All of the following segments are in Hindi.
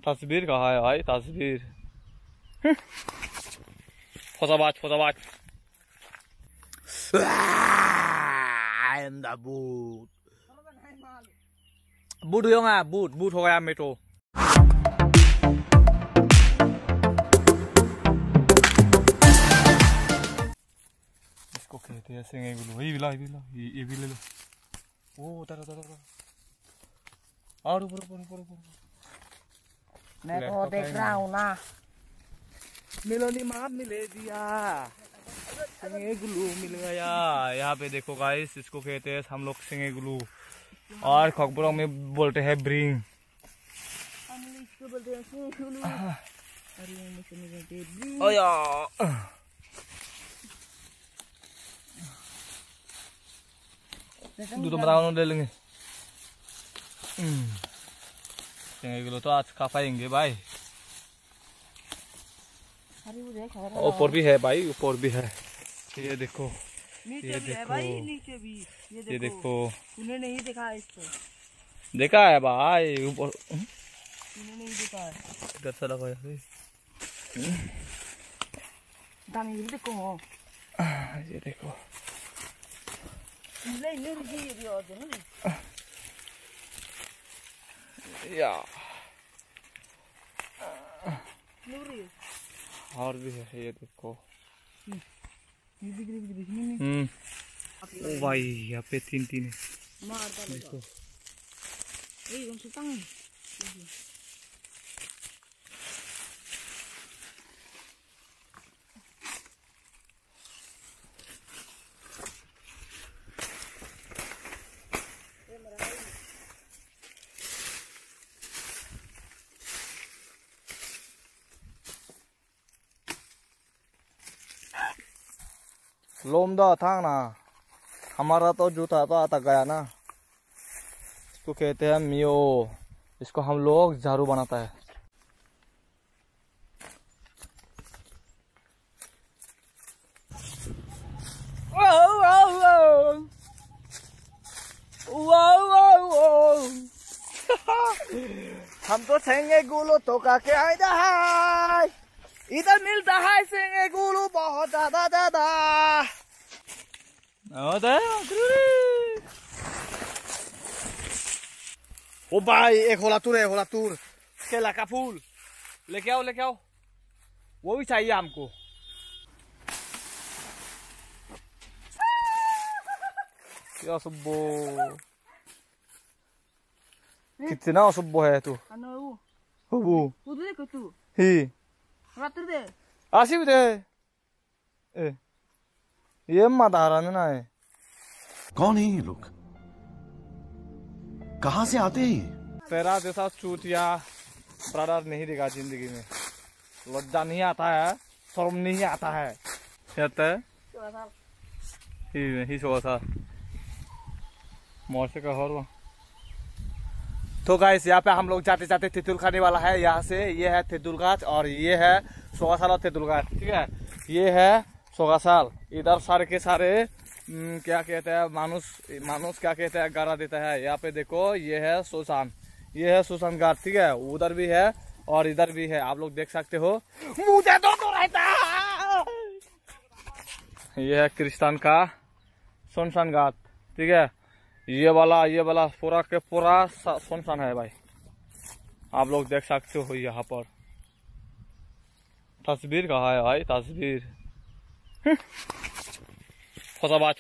तस्वीर कहाँ है भाई? तस्वीर फोटाबाज फोटाबाज। I am the boot। Boot हो गया, बूट हो गया मेट्रो। इसको कहते हैं सिंगे गुलू। ये भी ले लो। ओ उधर और ऊपर। मैं तो देख रहा हूँ ना। मिलोनी माप मिले दिया, सिंगे गुलू मिल गया। यहाँ पे देखो गाइस, इसको कहते हैं हम लोग सिंगे गुलू, और खकबरों में बोलते हैं ब्रिंग। हम इसको बोलते हैं सिंगे गुलू। ओ या दूध बनाओ ले लेंगे। सिंगे गुलू तो आज खा पाएंगे भाई। ऊपर भी है भाई, ऊपर भी है। ये देखो, नीचे भी है भाई, नीचे भी। ये देखो, तूने नहीं देखा इसको? देखा है भाई ऊपर। तूने नहीं देखा है? इधर से लगा यार। दानी ये देखो। ये देखो, ये भी और दे ना या नूरी। और भी है, ये देखो। ये दिख ओ भाई यहाँ पे तीन है। मार देखो, ये कौन सा तंग? लोमदा था ना हमारा, तो जूता तो आता गया ना। इसको कहते हैं मियो। इसको हम लोग झाड़ू बनाता है। हम तो सेंगे गुलू तो का के आइदा है। इधर मिलता है सिंगे गुलू बहुत ज्यादा। ओ भाई एक होला तूर केला का फूल लेके आओ। वो भी चाहिए हमको। क्या सुब्बो, कितना सुब्बो है तू? वो देखो तू ही रात दे आशी भी दे। ये महाराज ना है। कौन है ये लोग? कहां से आते हैं? तेरा जैसा चूतिया ब्रदर नहीं देगा जिंदगी में। लज्जा नहीं आता है, शर्म नहीं आता है। ही सोचा मोर्चे का और। तो गाइस यहाँ पे हम लोग जाते जाते तेतुल खाने वाला है। यहाँ से ये है तेतुल गाछ और ये है सोगासाल और तेतुल गाछ। ठीक है, ये है सोगासाल। इधर सारे के सारे क्या कहते हैं मानुस क्या कहते हैं गारा देता है। यहाँ पे देखो, ये है सुसान, ये है सुसान गाछ। ठीक है, उधर भी है और इधर भी है, आप लोग देख सकते हो। मुझे तो रहता है। ये है क्रिस्तान का सुनसान गाछ। ठीक है, ये वाला पूरा के पूरा सुनसान है भाई। आप लोग देख सकते हो यहाँ पर। तस्वीर कहाँ है भाई? तस्वीर फोटाबाज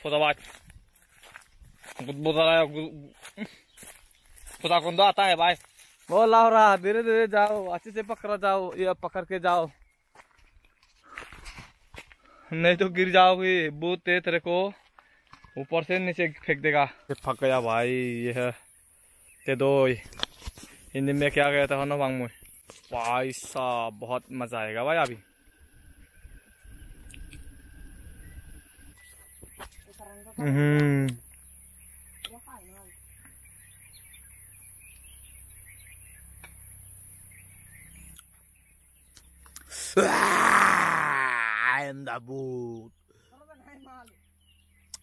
खुदा कुंदो आता है भाई। वो लाओ रहा, धीरे धीरे जाओ, अच्छे से पकड़ जाओ, ये पकड़ के जाओ, नहीं तो गिर जाओगी। बहुत तेज तेरे को ऊपर से नीचे फेंक देगा। फक गया भाई। ये है ते दो, हिंदी में क्या कहता है ना वांग में। भाई साहब बहुत मजा आएगा भाई अभी। I am the boot।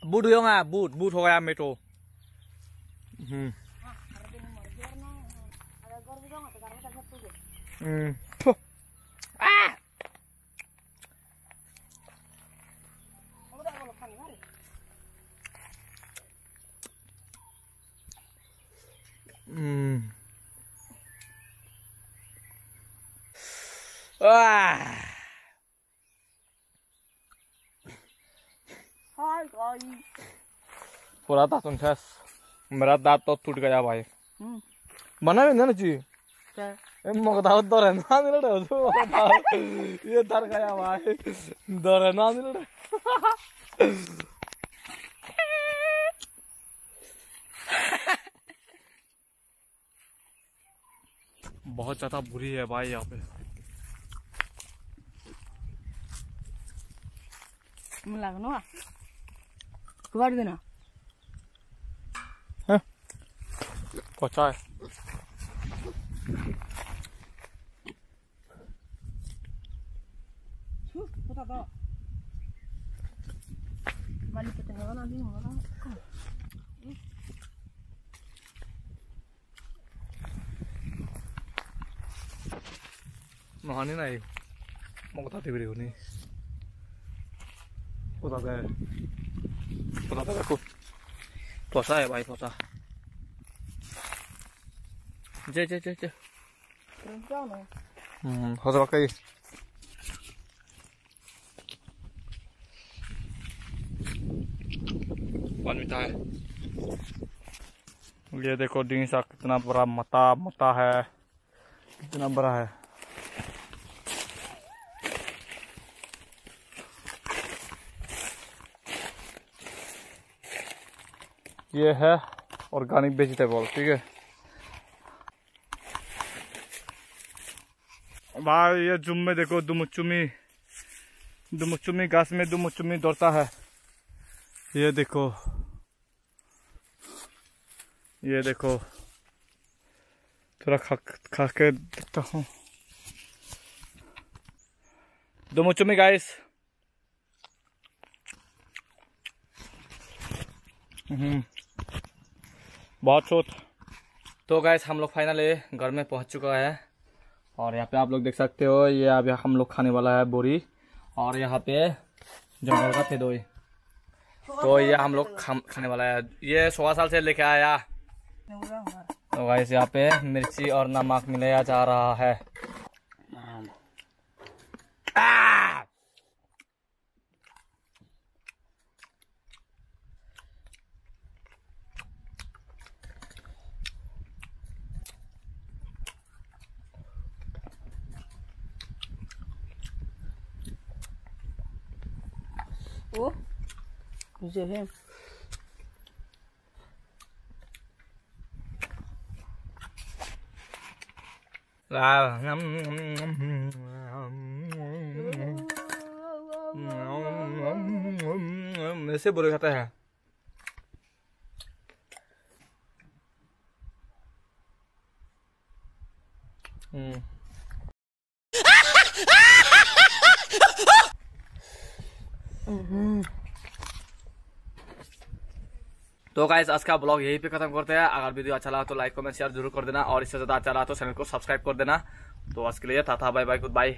Boot हो गया, बूट हो गया मेट्रो। पूरा दांत उनका मेरा दांत तो टूट गया भाई बना भी ना जी मगदावत दौरे ना मिल रहे ये डर गया भाई दौरे ना मिल रहे बहुत ज्यादा बुरी है भाई यहाँ पे लगना कर देना पहुंचा है पता तो मालिक कितने बना दी होगा नहाने नहीं मगता तिबरी होनी पता देखो पहुंचा है भाई पहुंचा जे जे जे जे हो जाएगा कहीं पानी है ये देखो डिंसा कितना बड़ा मता है कितना बड़ा है ये है ऑर्गेनिक वेजिटेबल ठीक है भाई ये जुम में देखो दुमुचुमी घास में दुमुचुमी दौड़ता है ये देखो थोड़ा खा के देखता हूँ दुमुचुमी गाइस बहुत छोट तो गाइस हम लोग फाइनली घर में पहुंच चुका है और यहाँ पे आप लोग देख सकते हो ये अभी हम लोग खाने वाला है बोरी और यहाँ पे जंगल का तेदोई तो ये हम लोग खाने वाला है ये 16 साल से लेके आया तो गाइस यहाँ पे मिर्ची और नमक मिलाया जा रहा है ओ जो है ऐसे बुरे खाता है तो गाइस आज का ब्लॉग यहीं पे खत्म करते हैं अगर वीडियो अच्छा लगा तो लाइक कमेंट शेयर जरूर कर देना और इससे ज्यादा अच्छा लगा तो चैनल को सब्सक्राइब कर देना तो आज के लिए tata bye bye good bye.